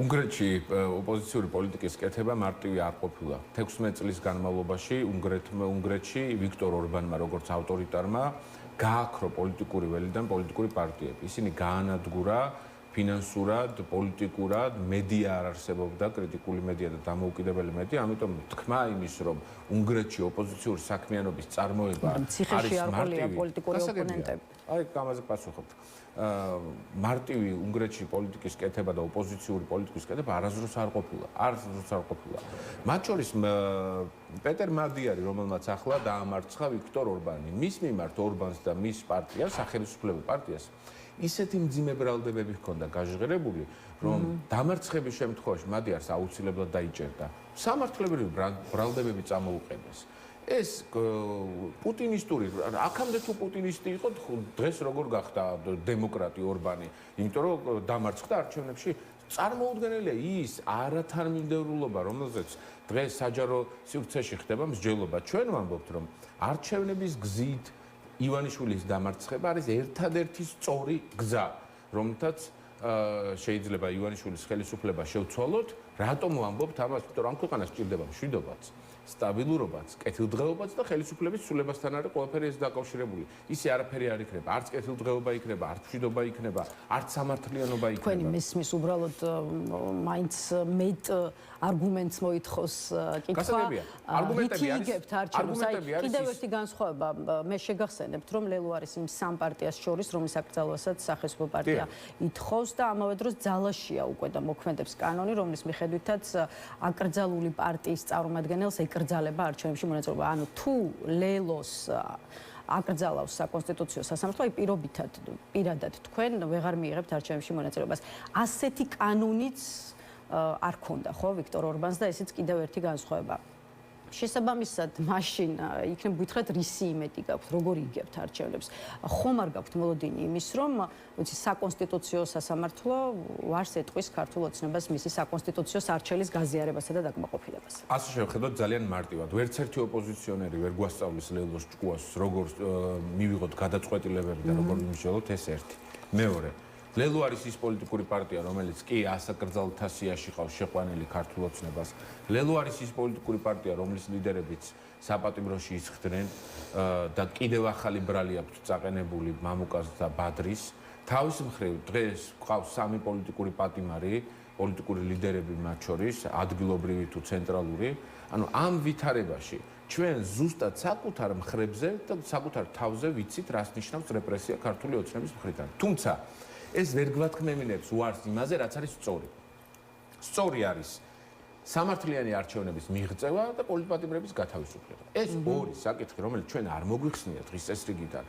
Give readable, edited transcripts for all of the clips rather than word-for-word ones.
უნგრეთში ოპოზიციური პოლიტიკის კეთება მარტივი არ ყოფილა. 16 წლის განმავლობაში უნგრეთში ვიქტორ ორბანმა როგორც ავტორიტარმა გააქრო პოლიტიკური ველიდან პოლიტიკური პარტიები. ისინი გაანადგურა ფინანსურად, პოლიტიკურად, მედია არ არსებობდა, კრიტიკული მედია და დამოუკიდებელი მედია, ამიტომ თქმა იმის, რომ უნგრეთში ოპოზიციური საქმიანობის წარმოება არის მარტივი პოლიტიკური ოპონენტები. აი, ამაზე პასუხობთ. მარტივი უნგრეთში პოლიტიკის კეთება და ოპოზიციური პოლიტიკის კეთება არასდროს არ ყოფილა. მათ შორის პეტერ მადიარი, რომელმაც ახლა დაამარცხა ვიქტორ ორბანი, მის მიმართ ორბანს და მის პარტიას, სახელმწიფო პარტიას ისეთი მძიმე ბრალდებები ჰქონდა გაჟღერებული, რომ დამარცხების შემთხვევაში მადიარს აუცილებლად დაიჭერდა. სამართლებრივი ბრალდებები წამოუყენეს. ეს პუტინისტური, აქამდე თუ პუტინისტი იყო, დღეს როგორ გახდა დემოკრატი ორბანი, იმიტომ რომ დამარცხდა არჩევნებში. წარმოუდგენელია ის არათანმიმდევრულობა, რომელზეც დღეს საჯარო სივრცეში ხდება მსჯელობა. ჩვენ ვამბობთ, რომ არჩევნების გზით ივანიშვილის დამარცხება არის ერთადერთი სწორი გზა, რომელთაც შეიძლება ივანიშვილის ხელისუფლება შევცვალოთ. რატომ ვამბობთ ამას? იმიტომ რომ ამ ქვეყანას სჭირდება მშვიდობაც, სტაბილურობაც, კეთილდღეობაც და ხელისუფლების ცვლილებასთან არის ყველაფერი ეს დაკავშირებული. ისე არაფერი არ იქნება, არც კეთილდღეობა იქნება, არც მშვიდობა იქნება, არც სამართლიანობა იქნება. თქვენი მისმის უბრალოდ მაინც მეტ არგუმენტს მოითხოვს კითხვა. არგუმენტები არის. იგებთ არჩევნებს. კიდევ ერთი განსხვავება, მე შეგახსენებთ, რომ ლელუარის იმ სამ პარტიას შორის, რომლის აკრძალვასაც სახელმწიფო პარტია ითხოვს და ამავე დროს ძალაშია უკვე და მოქმედებს კანონი, რომლის მიხედვითაც აკრძალული პარტიის წარმომადგენელს ეკრძალება არჩევნებში მონაწილეობა. ანუ თუ ლელოს აკრძალავს საკონსტიტუციო სასამართლო, აი პირადად თქვენ ვეღარ მიიღებთ არჩევნებში მონაწილეობას. ასეთი კანონიც არ ქონდა, ხო, ვიქტორ ორბანს და ესეც კიდევ ერთი განსხვავება. შესაბამისად, მაშინ იქნებ გითხრათ რისი იმედი გაქვთ, როგორი იგებთ არჩევნებს. ხომ არ გაქვთ მოლოდინი იმის, რომ ვიცი საკონსტიტუციო სასამართლო ვარს ეტყვის ქართულ ოცნებას მისი საკონსტიტუციო სარჩელის გაზიარებასა და დაკმაყოფილებას. ასე შევხედოთ ძალიან მარტივად. ვერც ერთი ოპოზიციონერი ვერ გვასწავლის ლელოს ჭკუას, როგორ მივიღოთ გადაწყვეტილებები და როგორ ვიმსჯელოთ, ეს ერთი. მეორე, ლელო არის ის პოლიტიკური პარტია, რომელიც კი ასაკრძალთა სიაში ყავს შეყვანილი ქართულ ოცნებას. ლელო არის ის პოლიტიკური პარტია, რომლის ლიდერებიც საპატიმროში ისხდნენ და კიდევ ახალი ბრალი აქვთ წაყენებული მამუკას და ბადრის. თავის მხრივ დღეს ყავს სამი პოლიტიკური პატიმარი, პოლიტიკური ლიდერები მათ შორის, ადგილობრივი თუ ცენტრალური. ანუ ამ ვითარებაში ჩვენ ზუსტად საკუთარ მხრებზე და საკუთარ თავზე ვიცით, რას ნიშნავს რეპრესია ქართული ოცნების მხრიდან. თუმცა ეს ვერ გვათქმევინებს უარს იმაზე, რაც არის სწორი. სწორი არის სამართლიანი არჩევნების მიღწევა და პოლიტპატიმრების გათავისუფლება. ეს ორი საკითხი, რომელიც ჩვენ არ მოგვიხსნიათ დღის წესრიგიდან.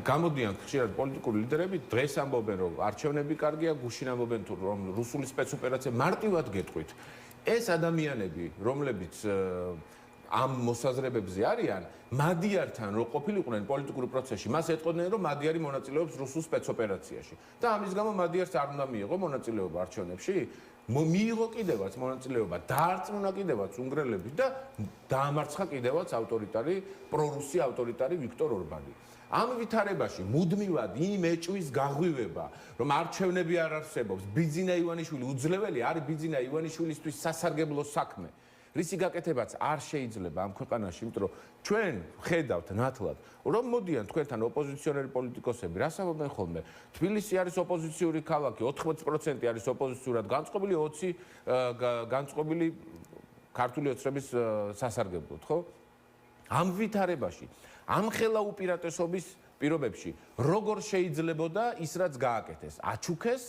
გამოდიან ხშირად პოლიტიკური ლიდერები, დღეს ამბობენ, რომ არჩევნები კარგია, გუშინ ამბობენ, რომ რუსული სპეცოპერაცია მარტივად გეტყვით. ეს ადამიანები, რომლებიც ამ მოსაზრებებზე არიან, მადიართან რო ყოფილიყვნენ პოლიტიკურ პროცესში, მას ეტყოდნენ, რომ მადიარი მონაწილეობს რუსულ სპეცოპერაციაში. და ამის გამო მადიარს არ უნდა მიიღო მონაწილეობა არჩევნებში. მიიღო კიდევაც მონაწილეობა, დაარწმუნა კიდევაც უნგრელები და დაამარცხა კიდევაც ავტორიტარი, პრორუსი ავტორიტარი ვიქტორ ორბანი. ამ ვითარებაში მუდმივად იმ ეჭვის გაღვივება, რომ არჩევნები არ არსებობს, ბიძინა ივანიშვილი უძლეველი არის ბიძინა ივანიშვილისთვის სასარგებლო საქმე. რისი გაკეთებაც არ შეიძლება ამ ქვეყანაში, იმიტომ რომ ჩვენ ხედავთ ნათლად, რომ მოდიან თქვენთან ოპოზიციონერი პოლიტიკოსები, რას ამბობენ ხოლმე? თბილისი არის ოპოზიციური ქალაქი, 80% არის ოპოზიციურად განწყობილი, 20 განწყობილი ქართული ოცნების სასარგებლოდ, ხო? ამ ვითარებაში, ამ ხელა უპირატესობის პირობებში, როგორ შეიძლებოდა ის რაც გააკეთეს? აჩუქეს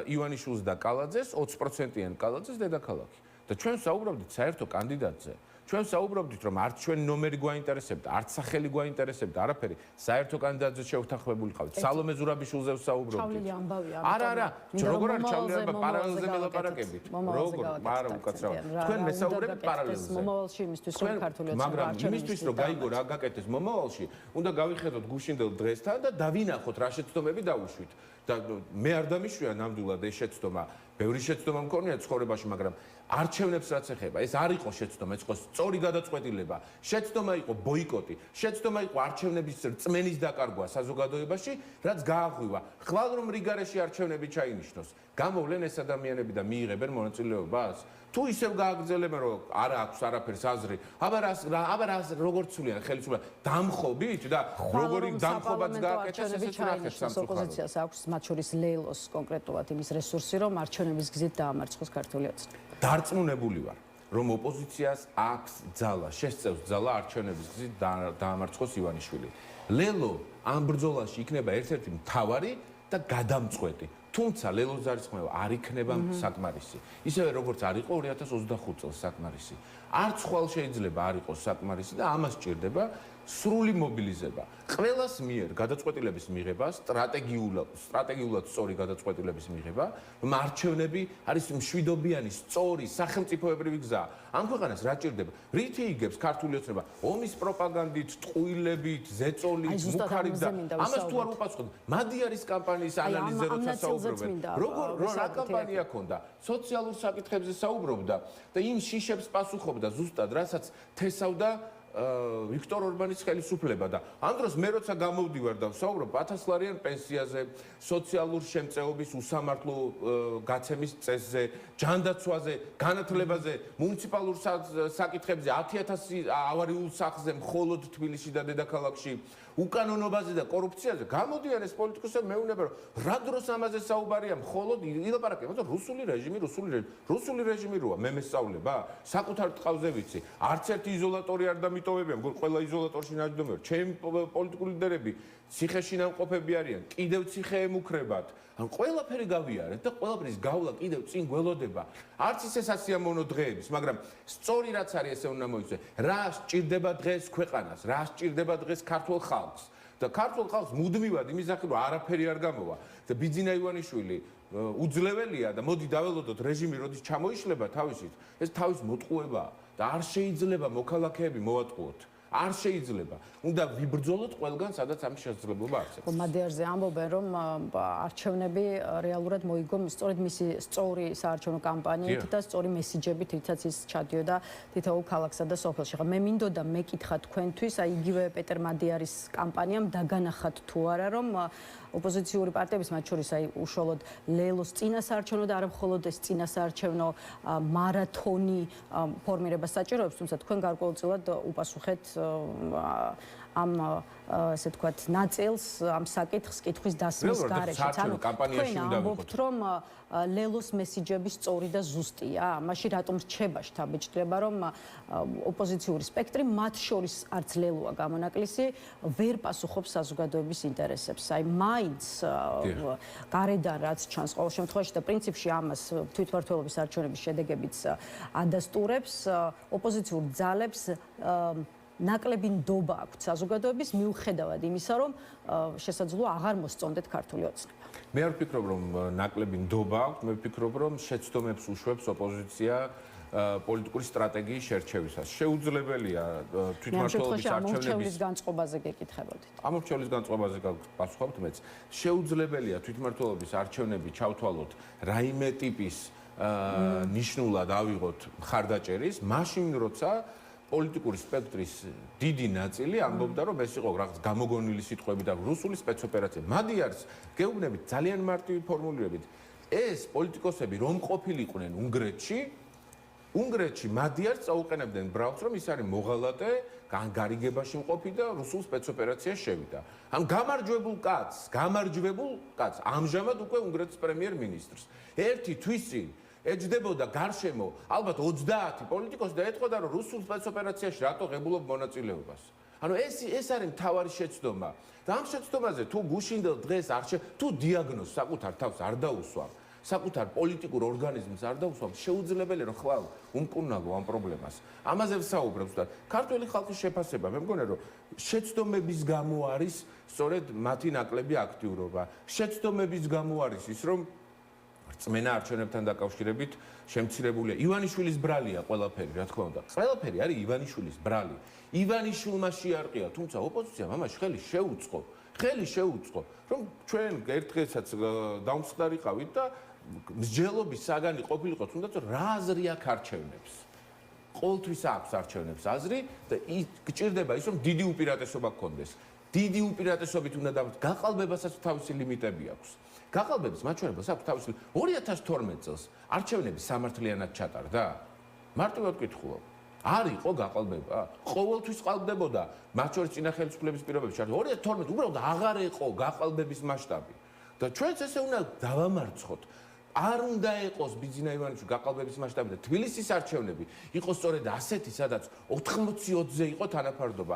ივანიშვილს და კალაძეს, 20%-იან კალაძეს დედაქალაქი. და ჩვენ საუბრობდით საერთო კანდიდატზე. ჩვენ საუბრობდით, რომ არც ჩვენ ნომერი გვაინტერესებდა, არც სახელი გვაინტერესებდა, არაფერი. საერთო კანდიდატზე შევთანხმებული ყავით. სალომე ზურაბიშვილზე ვსაუბრობდით. ჩავლილი ამბავია. არა, როგორ არის ჩავლილი ამბავი? პარალელზე ველაპარაკებით. როგორ? არა, უკაცრავად. თქვენ მესაუბრებით პარალელზე. მომავალში იმისთვის რომ ქართული ოცნება მაგრამ იმისთვის რომ გაიგო რა გაკეთეს მომავალში, უნდა გავიხედოთ გუშინდელ დღესთან და დავინახოთ რა შეცდომები დავუშვით. და მე არ დამიშვია ნამდვილად ეს შეცდომა. ბევრი შეცდომა მქონია ცხოვრებაში, მაგრამ არჩევნებს რაც ეხება, ეს არ იყო შეცდომა, ეს იყო სწორი გადაწყვეტილება. შეცდომა იყო ბოიკოტი, შეცდომა იყო არჩევნების რწმენის დაკარგვა საზოგადოებაში, რაც გააღვივა. ხვალ რომ რიგარეში არჩევნები ჩაინიშნოს, გამოვლენ ეს ადამიანები და მიიღებენ მონაწილეობას. თუ ისევ გააგრძელებენ, რომ არ აქვს არაფერს აზრი, აბა როგორც სულიან ხელისუფლება დამხობით და როგორი დამხობაც გააკეთეს ესეც ნახეთ სამწუხაროდ. ოპოზიციას აქვს მათ შორის ლელოს კონკრეტულად იმის რესურსი, რომ არჩევნების გზით დაამარცხოს ქართული ოცნება. დარწმუნებული ვარ, რომ ოპოზიციას აქვს ძალა, შესწევს ძალა არჩევნების გზით დაამარცხოს ივანიშვილი. ლელო ამ ბრძოლაში იქნება ერთ-ერთი მთავარი და გადამწყვეტი. თუმცა ლელოს ძალისხმევა არ იქნება საკმარისი. ისევე როგორც არ იყო 2025 წელს საკმარისი. არც ხვალ შეიძლება არ იყოს საკმარისი და ამას სჭირდება სრული მობილიზება. ყველას მიერ გადაწყვეტილების მიღება, სტრატეგიულად სწორი გადაწყვეტილების მიღება, რომ არჩევნები არის მშვიდობიანი, სწორი, სახელმწიფოებრივი გზა. ამ ქვეყანას რა სჭირდება? რითი იგებს ქართული ოცნება? ომის პროპაგანდით, ტყუილებით, ზეწოლით, მუქარით და ამას თუ არ უპასუხოთ, მადიარის კამპანიის ანალიზზე როცა საუბრობენ, რა კამპანია ქონდა? სოციალურ საკითხებზე საუბრობდა და იმ შიშებს პასუხობდა ზუსტად, რასაც თესავდა ვიქტორ ორბანის ხელისუფლება და ამ დროს მე როცა გამოვდივარ და ვსაუბრობ 1000 ლარიან პენსიაზე, სოციალურ შემწეობის უსამართლო გაცემის წესზე, ჯანდაცვაზე, განათლებაზე, მუნიციპალურ საკითხებზე, 10000 ავარიულ სახლზე მხოლოდ თბილისში და დედაქალაქში, უკანონობაზე და კორუფციაზე, გამოდიან ეს პოლიტიკოსები მეუბნება, რომ რა დროს ამაზე საუბარია, მხოლოდ ილაპარაკებენ, მაგრამ რუსული რეჟიმი როა, მე მესწავლება, საკუთარ ტყავზე ვიცი, არც ერთი იზოლატორი არ დამიტოვებია, მგონი ყველა იზოლატორში ნაჯდომია, ჩემი პოლიტიკური ლიდერები ციხეში ნამყოფები არიან, კიდევ ციხე ემუქრებათ. ან ყველაფერი გავიარეთ და ყველაფრის გავლა კიდევ წინ გველოდება. არც ისე სასიამოვნო დღეების, მაგრამ სწორი რაც არის ესე უნდა მოიცე. რა სჭირდება დღეს ქვეყანას, რა სჭირდება დღეს ქართულ ხალხს. და ქართულ ხალხს მუდმივად იმის სახით რომ არაფერი არ გამოვა. და ბიძინა ივანიშვილი უძლეველია და მოდი დაველოდოთ რეჟიმი როდის ჩამოიშლება თავისით, ეს თავის მოტყუებაა და არ შეიძლება მოქალაქეები მოვატყუოთ. არ შეიძლება. უნდა ვიბრძოლოთ ყველგან, სადაც ამის შესაძლებლობა არსებობს. მადიარზე ამბობენ, რომ არჩევნები რეალურად მოიგო სწორედ მისი სწორი საარჩევნო კამპანიით და სწორი მესიჯებით, რითაც ის ჩადიოდა თითოეულ ქალაქსა და სოფელში. მე მინდოდა მეკითხა თქვენთვის, აი იგივე პეტერ მადიარის კამპანიამ დაგანახათ თუ არა, რომ ოპოზიციური პარტიების, მათ შორის აი უშუალოდ ლელოს წინასაარჩევნო და არა მხოლოდ ეს წინასაარჩევნო მარათონი ფორმირებას საჭიროებს, თუმცა თქვენ გარკვეულწილად უპასუხეთ ამ ესე ვთქვათ ნაწილს ამ საკითხს კითხვის დასმის გარეშე. კამპანიაში უნდა ვიყოთ, რომ ლელოს მესიჯები სწორი და ზუსტია. მაშინ რატომ რჩება შთაბეჭდილება, რომ ოპოზიციური სპექტრი, მათ შორის არც ლელოა გამონაკლისი, ვერ პასუხობს საზოგადოების ინტერესებს. აი მაინც გარედან რაც ჩანს ყოველ შემთხვევაში და პრინციპში ამას თვითმმართველობის არჩევნების შედეგებიც ადასტურებს, ოპოზიციურ ძალებს ნაკლები ნდობა აქვთ საზოგადოების მიუხედავად იმისა, რომ შესაძლოა აღარ მოსწონდეთ ქართული ოცნება. მე არ ვფიქრობ, რომ ნაკლები ნდობა აქვთ, მე ვფიქრობ, რომ შეცდომებს უშვებს ოპოზიცია პოლიტიკური სტრატეგიის შერჩევისას. შეუძლებელია თვითმმართველობის არჩევნების განწყობაზე გეკითხებოდით. ამორჩევლის განწყობაზე გასვხობთ მეც. შეუძლებელია თვითმმართველობის არჩევნები ჩავთვალოთ რაიმე ტიპის ნიშნულად ავიღოთ მხარდაჭერის, მაშინ როცა პოლიტიკური სპექტრის დიდი ნაწილი ამბობდა, რომ ეს იყო რაღაც გამოგონილი სიტყვები და რუსული სპეცოპერაცია. მადიარს გეუბნებით ძალიან მარტივი ფორმულირებით. ეს პოლიტიკოსები რომ ყოფილიყვნენ უნგრეთში მადიარს წაუყენებდნენ ბრალს, რომ ის არის მოღალატე, გარიგებაში მყოფი და რუსულ სპეცოპერაციას შევიდა. ამ გამარჯვებულ კაცს, ამჟამად უკვე უნგრეთის პრემიერ-მინისტრს. ერთი თვის წინ ეჯდებოდა გარშემო ალბათ 20 პოლიტიკოსი და ეტყოდა, რომ რუსულ სპეცოპერაციაში რატო ღებულობ მონაწილეობას. ანუ ეს არის მთავარი შეცდომა. და ამ შეცდომაზე თუ გუშინდელ დღეს თუ დიაგნოზს საკუთარ თავს არ დაუსვამ, საკუთარ პოლიტიკურ ორგანიზმს არ დაუსვამ, შეუძლებელია რომ ხვალ უმკურნალო ამ პრობლემას. ამაზე ვსაუბრობ ზუსტად. ქართული ხალხის შეფასება, მე მგონია რომ შეცდომების გამო არის სწორედ მათი ნაკლები აქტიურობა. შეცდომების გამო არის ის, რომ რწმენა არჩევნებთან დაკავშირებით შემცირებულია. ივანიშვილის ბრალია ყველაფერი, რა თქმა უნდა. ყველაფერი არის ივანიშვილის ბრალი. ივანიშვილმა შეარყია, თუმცა ოპოზიციამ ამაში ხელი შეუწყო. ხელი შეუწყო, რომ ჩვენ ერთ დღესაც დავმსხდარიყავით და მსჯელობის საგანი ყოფილიყო, თუნდაც რა აზრი აქვს არჩევნებს. ყოველთვის აქვს არჩევნებს აზრი და გჭირდება ის, რომ დიდი უპირატესობა გქონდეს. დიდი უპირატესობით უნდა გაყალბებასაც თავისი ლიმიტები აქვს. გაყალბების მაჩვენებელს აქვს თავისი 2012 წელს არჩევნები სამართლიანად ჩატარდა? მარტივად ვკითხულობ. არ იყო გაყალბება? ყოველთვის ყალბდებოდა, მათ შორის წინა ხელისუფლების პირობებში. 2012 უბრალოდ აღარ იყო გაყალბების მასშტაბი. და ჩვენც ესე უნდა დავამარცხოთ. არ უნდა იყოს ბიძინა ივანიშვილის გაყალბების მასშტაბი და თბილისის არჩევნები იყო სწორედ ასეთი, სადაც 80-20-ზე იყო თანაფარდობა.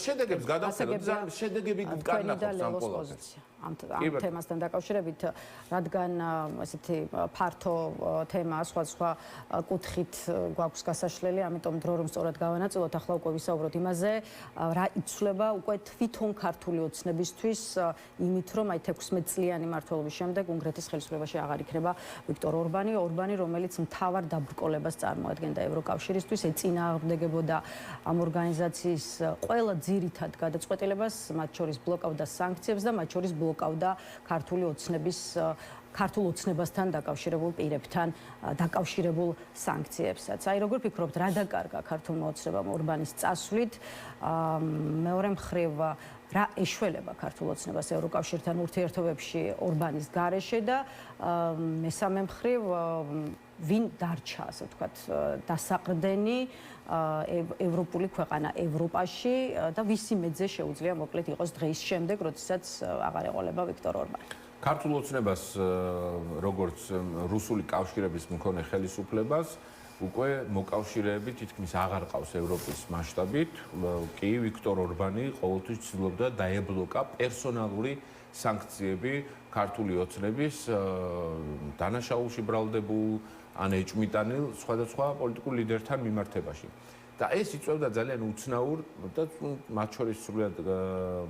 შედეგებს გადავხედოთ, შედეგები განახობს ამ პოლიტიკას. ამ თემასთან დაკავშირებით, რადგან ესეთი ფართო თემაა, სხვა კუთხით გვაქვს გასაშლელი, ამიტომ დრო რომ სწორად გავანაწილოთ, ახლა უკვე ვისაუბროთ იმაზე, რა იცვლება უკვე თვითონ ქართული ოცნებისთვის იმით, რომ აი 16 წლიანი მმართველობის შემდეგ უნგრეთის ხელისუფლებაში აღარ იქნება ვიქტორ ორბანი, რომელიც მთავარ დაბრკოლებას წარმოადგენდა ევროკავშირისთვის, ეწინააღმდეგებოდა ამ ორგანიზაციის ყველა ძირითად გადაწყვეტილებას, მათ შორის ბლოკავდა სანქციებს და მათ შორის ბლოკავდა ქართულ ოცნებასთან დაკავშირებულ პირებთან დაკავშირებულ სანქციებსაც. აი როგორ ფიქრობთ, რა დაკარგა ქართულმა ოცნებამ ორბანის წასვლით? მეორე მხრივ რა ეშველება ქართულ ოცნებას ევროკავშირთან ურთიერთობებში ორბანის გარეშე და მესამე მხრივ ვინ დარჩა, ასე ვთქვათ, დასაყრდენი ევროპული ქვეყანა ევროპაში და ვისი მეძე შეუძლია მოკლედ იყოს დღის შემდეგ, როდესაც აღარ ეყოლება ვიქტორ ორბანი. ქართულ ოცნებას, როგორც რუსული კავშირების მქონე ხელისუფლებას, უკვე მოკავშირეები თითქმის აღარ ყავს ევროპის მასშტაბით. კი, ვიქტორ ორბანი ყოველთვის ცდილობდა დაებლოკა პერსონალური სანქციები ქართული ოცნების დანაშაულში ბრალდებულ ან ეჭვმიტანილ სხვადასხვა პოლიტიკურ ლიდერთან მიმართებაში. და ეს იწვევდა ძალიან უცნაურ და მათ შორის სრულად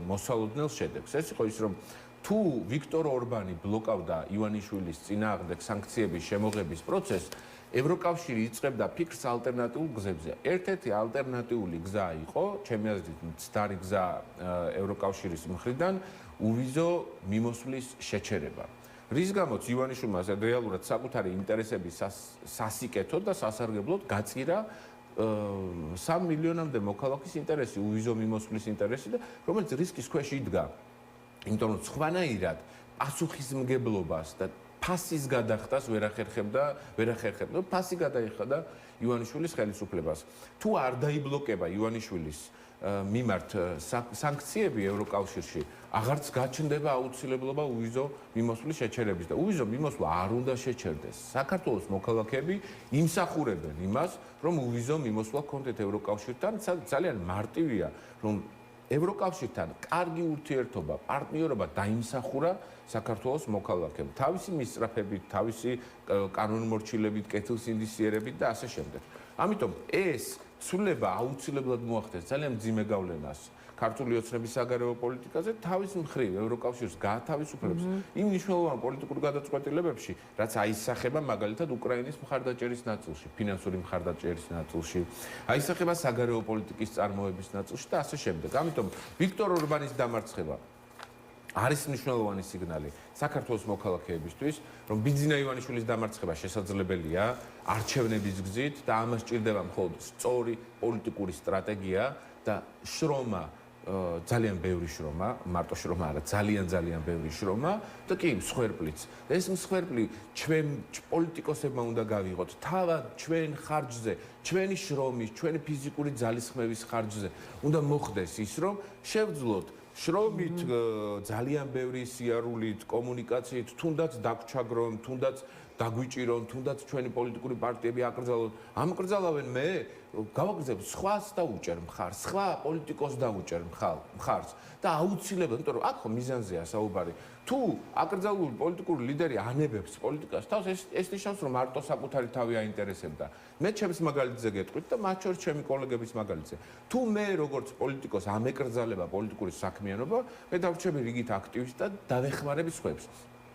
მოსალოდნელ შედეგს. ეს იყო ის, რომ თუ ვიქტორ ორბანი ბლოკავდა ივანიშვილის წინააღმდეგ სანქციების შემოღების პროცესს, ევროკავშირი იწყებდა ფიქრს ალტერნატიულ გზებზე. ერთ-ერთი ალტერნატიული გზა იყო, ჩემი აზრით, მცდარი გზა ევროკავშირის მხრიდან უვიზო მიმოსვლის შეჩერება. რის გამოც ივანიშვილმა რეალურად საკუთარი ინტერესების სასიკეთოდ და სასარგებლოდ გაწირა 3 მილიონამდე მოქალაქის ინტერესი, უვიზო მიმოსვლის ინტერესი და რომელიც რისკის ქვეშ იდგა. იმიტომ რომ სხვანაირად პასუხისმგებლობას და ფასის გადახდას ვერ ახერხებდა, ფასი გადაიხადა ივანიშვილის ხელისუფლებას. თუ არ დაიბლოკება ივანიშვილის მიმართ სანქციები ევროკავშირში, აღარც გაჩნდება აუცილებლობა უვიზო მიმოსვლის შეჩერების და უვიზო მიმოსვლა არ უნდა შეჩერდეს. საქართველოს მოქალაქეები იმსახურებენ იმას, რომ უვიზო მიმოსვლა ჰქონდეთ ევროკავშირთან, ძალიან მარტივია, რომ ევროკავშირთან კარგი ურთიერთობა, პარტნიორობა დაიმსახურა საქართველოს მოქალაქეებმა. თავისი მისწრაფებით, თავისი კანონმორჩილებით, კეთილსინდისიერებით და ასე შემდეგ. ამიტომ ეს ცვლილება აუცილებლად მოახდენს ძალიან მძიმე გავლენას ქართული ოცნების საგარეო პოლიტიკაზე, თავის მხრივ ევროკავშირს გაათავისუფლებს იმ მნიშვნელოვან პოლიტიკურ გადაწყვეტილებებში, რაც აისახება მაგალითად უკრაინის მხარდაჭერის ნაწილში, ფინანსური მხარდაჭერის ნაწილში, აისახება საგარეო პოლიტიკის წარმოების ნაწილში და ასე შემდეგ. ამიტომ ვიქტორ ორბანის დამარცხება არის მნიშვნელოვანი სიგნალი საქართველოს მოქალაქეებისთვის, რომ ბიძინა ივანიშვილის დამარცხება შესაძლებელია არჩევნების გზით და ამას ჭირდება მხოლოდ სწორი პოლიტიკური სტრატეგია და შრომა, ძალიან ბევრი შრომა, მარტო შრომა არა, ძალიან ბევრი შრომა და კი მსხვერპლიც. ეს მსხვერპლი ჩვენ პოლიტიკოსებმა უნდა გავიღოთ თავად ჩვენ ხარჯზე, ჩვენი შრომის, ჩვენი ფიზიკური ძალისხმევის ხარჯზე. უნდა მოხდეს ის, რომ შევძლოთ შრომით, ძალიან ბევრი სიარულით, კომუნიკაციით, თუნდაც დაგვჩაგრონ, თუნდაც დაგვიჭირონ, თუნდაც ჩვენი პოლიტიკური პარტიები აკრძალონ. ამკრძალავენ მე გავაგრძელებ სხვას დაუჭერ მხარს, სხვა პოლიტიკოს დაუჭერ მხარს და აუცილებლად, იმიტომ რომ აქ ხო მიზანზეა საუბარი. თუ აკრძალული პოლიტიკური ლიდერი ანებებს პოლიტიკას თავს, ეს ნიშნავს, რომ მარტო საკუთარი თავი აინტერესებდა. მე ჩემს მაგალითზე გეტყვით და მათ შორის ჩემი კოლეგების მაგალითზე. თუ მე როგორც პოლიტიკოს ამეკრძალება პოლიტიკური საქმიანობა, მე დავრჩები რიგით აქტივისტად და დავეხმარები სხვებს.